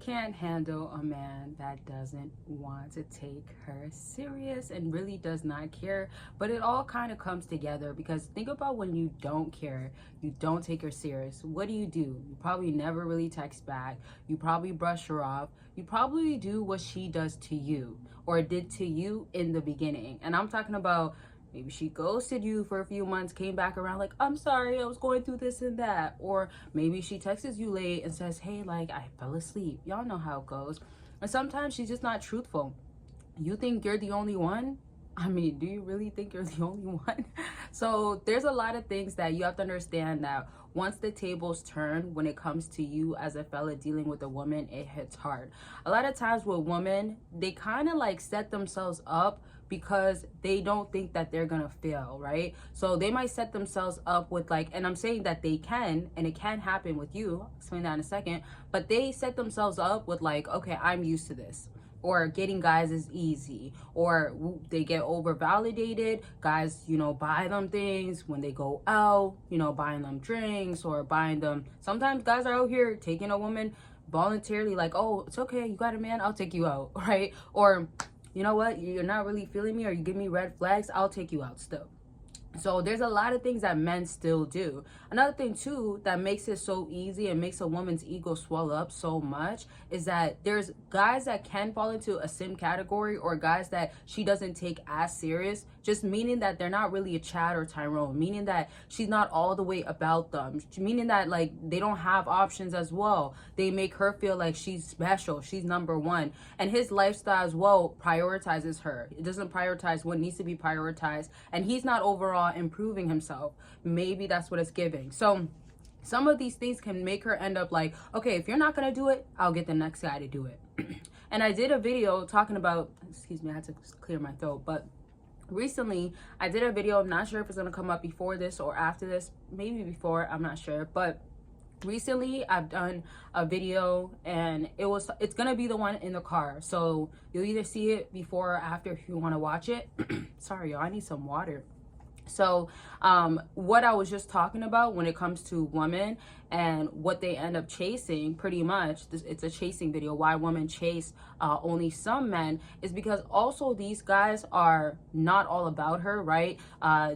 Can't handle a man that doesn't want to take her serious and really does not care. But it all kind of comes together, because think about when you don't care, you don't take her serious. What do? You probably never really text back. You probably brush her off. You probably do what she does to you or did to you in the beginning. And I'm talking about, maybe she ghosted you for a few months, came back around like, I'm sorry, I was going through this and that. Or maybe she texts you late and says, hey, like, I fell asleep. Y'all know how it goes. And sometimes she's just not truthful. You think you're the only one? I mean, do you really think you're the only one? So there's a lot of things that you have to understand, that once the tables turn when it comes to you as a fella dealing with a woman, it hits hard. A lot of times with women, they kind of like set themselves up because they don't think that they're gonna fail, right? So they might set themselves up with like, and I'm saying that they can, and it can happen with you, I'll explain that in a second, but they set themselves up with like, okay, I'm used to this, or getting guys is easy, or they get over validated. Guys, buy them things when they go out, buying them drinks or buying them. Sometimes guys are out here taking a woman voluntarily, like, oh, it's okay, you got a man, I'll take you out, right? Or, you know what, you're not really feeling me, or you give me red flags, I'll take you out still. So there's a lot of things that men still do. Another thing too that makes it so easy and makes a woman's ego swell up so much is that there's guys that can fall into a sim category, or guys that she doesn't take as serious, just meaning that they're not really a Chad or Tyrone, meaning that she's not all the way about them, meaning that like they don't have options as well. They make her feel like she's special, she's number one, and his lifestyle as well prioritizes her. It doesn't prioritize what needs to be prioritized, and he's not overall improving himself. Maybe that's what it's giving. So some of these things can make her end up like, okay, if you're not gonna do it, I'll get the next guy to do it. And I did a video talking about, excuse me, I had to clear my throat, but recently I did a video. I'm not sure if it's gonna come up before this or after this, maybe before, I'm not sure, but recently I've done a video, and it's gonna be the one in the car, so you'll either see it before or after if you want to watch it. Sorry y'all, I need some water. So what I was just talking about when it comes to women and what they end up chasing, pretty much, it's a chasing video, why women chase only some men, is because also these guys are not all about her, right?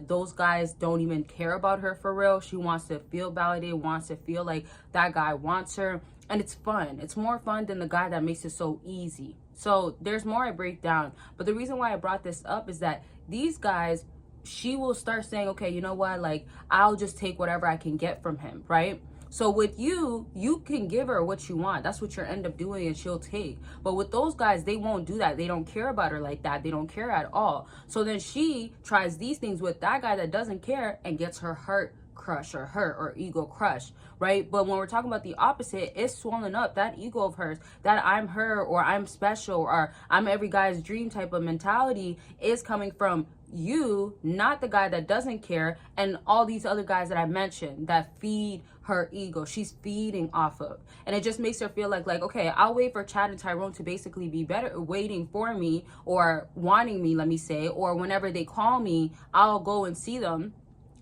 Those guys don't even care about her for real. She wants to feel validated, wants to feel like that guy wants her, and it's fun. It's more fun than the guy that makes it so easy. So there's more I break down, but the reason why I brought this up is that these guys, she will start saying, okay, you know what, like, I'll just take whatever I can get from him, right? So with you, you can give her what you want. That's what you end up doing, and she'll take. But with those guys, they won't do that. They don't care about her like that. They don't care at all. So then she tries these things with that guy that doesn't care and gets her heart crushed, or hurt, or ego crushed, right? But when we're talking about the opposite, it's swollen up. That ego of hers, that I'm her, or I'm special, or I'm every guy's dream type of mentality, is coming from you, not the guy that doesn't care, and all these other guys that I mentioned that feed her ego. She's feeding off of, and it just makes her feel like, okay, I'll wait for Chad and Tyrone to basically be better, waiting for me, or wanting me, let me say, or whenever they call me, I'll go and see them.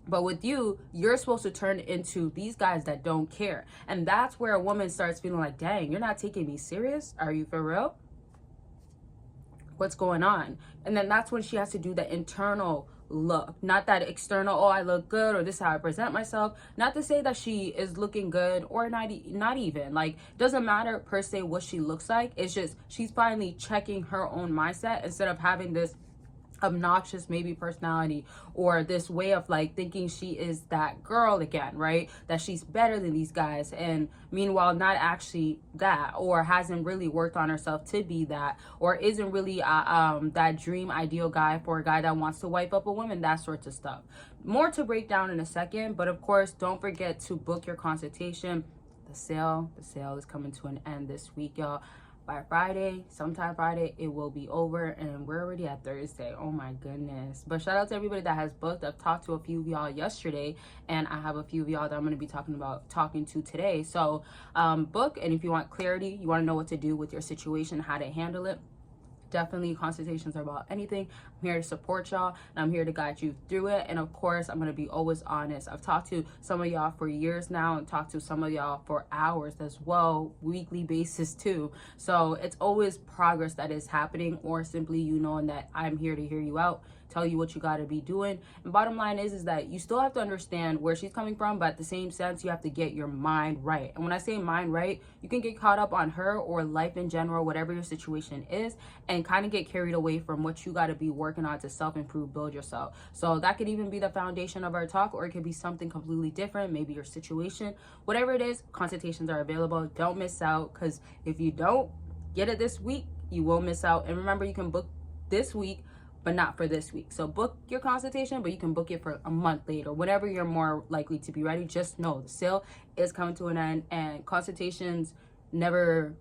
But with you, you're supposed to turn into these guys that don't care. And that's where a woman starts feeling like, dang, you're not taking me serious? Are you for real? What's going on? And then that's when she has to do the internal look, not that external, oh, I look good, or this is how I present myself. Not to say that she is looking good, or not even, like, doesn't matter per se what she looks like. It's just she's finally checking her own mindset, instead of having this obnoxious maybe personality, or this way of like thinking she is that girl again, right? That she's better than these guys, and meanwhile not actually that, or hasn't really worked on herself to be that, or isn't really that dream ideal guy for a guy that wants to wipe up a woman, that sorts of stuff. More to break down in a second, but of course don't forget to book your consultation. The sale is coming to an end this week, y'all. By Friday, sometime Friday, it will be over, and we're already at Thursday. Oh my goodness. But shout out to everybody that has booked. I've talked to a few of y'all yesterday, and I have a few of y'all that I'm going to be talking to today. So book, and if you want clarity, you want to know what to do with your situation, how to handle it, definitely consultations are about anything. I'm here to support y'all, and I'm here to guide you through it. And of course, I'm going to be always honest. I've talked to some of y'all for years now, and talked to some of y'all for hours as well, weekly basis too. So it's always progress that is happening, or simply you knowing that I'm here to hear you out, tell you what you got to be doing. And bottom line is that you still have to understand where she's coming from, but at the same sense, you have to get your mind right. And when I say mind right, you can get caught up on her or life in general, whatever your situation is, and kind of get carried away from what you got to be working on to self-improve, build yourself. So that could even be the foundation of our talk, or it could be something completely different, maybe your situation. Whatever it is, consultations are available. Don't miss out, because if you don't get it this week, you will miss out. And remember, you can book this week, but not for this week. So book your consultation, but you can book it for a month later, whenever you're more likely to be ready. Just know the sale is coming to an end, and consultations never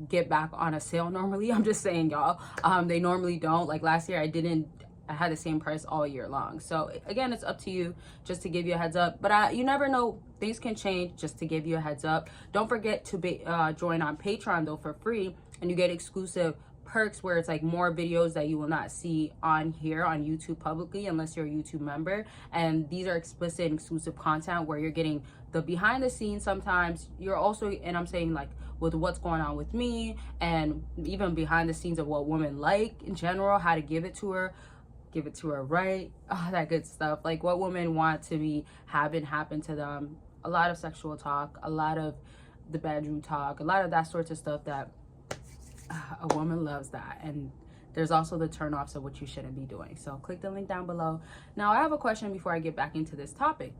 get back on a sale normally. I'm just saying, y'all, they normally don't. Like last year, I had the same price all year long. So again, it's up to you, just to give you a heads up. But you never know, things can change. Just to give you a heads up, don't forget to join on Patreon though for free, and you get exclusive perks where it's like more videos that you will not see on here on YouTube publicly unless you're a YouTube member. And these are explicit and exclusive content where you're getting the behind the scenes. Sometimes you're also, and I'm saying like with what's going on with me, and even behind the scenes of what women like in general, how to give it to her right, all that good stuff, like what women want to be having happen to them. A lot of sexual talk, a lot of the bedroom talk, a lot of that sorts of stuff that a woman loves that. And there's also the turn-offs of what you shouldn't be doing. So click the link down below. Now I have a question before I get back into this topic.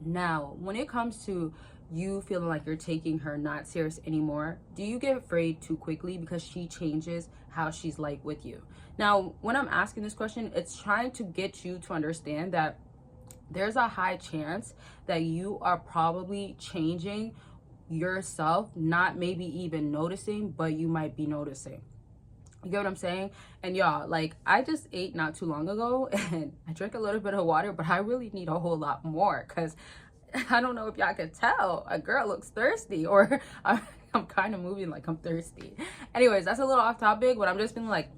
Now, when it comes to you feeling like you're taking her not serious anymore, do you get afraid too quickly because she changes how she's like with you? Now, when I'm asking this question, it's trying to get you to understand that there's a high chance that you are probably changing yourself, not maybe even noticing, but you might be noticing. You get what I'm saying? And y'all, like, I just ate not too long ago, and I drank a little bit of water, but I really need a whole lot more, because I don't know if y'all could tell, a girl looks thirsty, or I'm kind of moving like I'm thirsty. Anyways, that's a little off topic, but I'm just been like,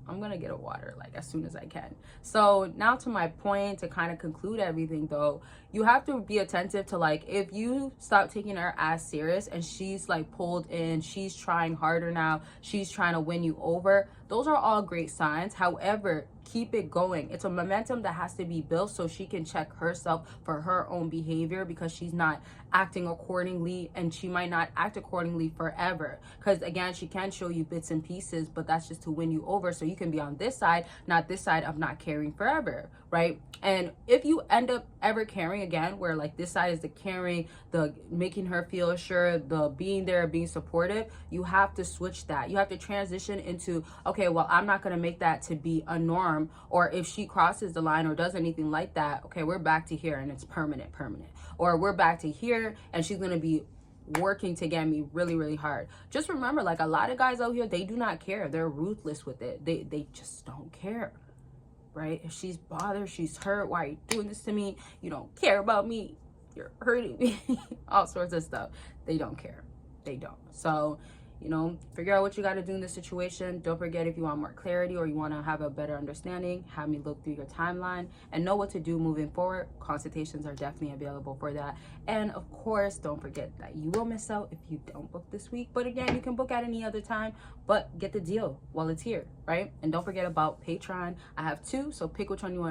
I'm gonna get a water like as soon as I can. So now to my point, to kind of conclude everything though, you have to be attentive to, like, if you stop taking her as serious and she's like pulled in, she's trying harder now, she's trying to win you over, those are all great signs. However, keep it going. It's a momentum that has to be built so she can check herself for her own behavior, because she's not acting accordingly, and she might not act accordingly forever, because again, she can show you bits and pieces, but that's just to win you over so you can be on this side, not this side of not caring forever, right? And if you end up ever caring again, where like this side is the caring, the making her feel sure, the being there, being supportive, you have to switch that. You have to transition into, okay, well, I'm not going to make that to be a norm, or if she crosses the line or does anything like that, okay, we're back to here and it's permanent, or we're back to here and she's going to be working to get me really, really hard. Just remember, like, a lot of guys out here, they do not care. They're ruthless with it. They just don't care, right? If she's bothered, she's hurt, why are you doing this to me? You don't care about me, you're hurting me. All sorts of stuff. They don't care. They don't. So, you know, figure out what you got to do in this situation. Don't forget, if you want more clarity or you want to have a better understanding, have me look through your timeline and know what to do moving forward. Consultations are definitely available for that. And of course, don't forget that you will miss out if you don't book this week. But again, you can book at any other time, but get the deal while it's here, right? And don't forget about Patreon. I have two, so pick which one you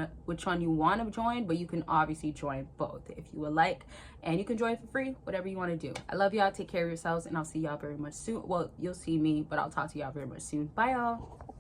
want to join, but you can obviously join both if you would like. And you can join for free, whatever you want to do. I love y'all. Take care of yourselves, and I'll see y'all very much soon. Well, you'll see me, but I'll talk to y'all very much soon. Bye, y'all.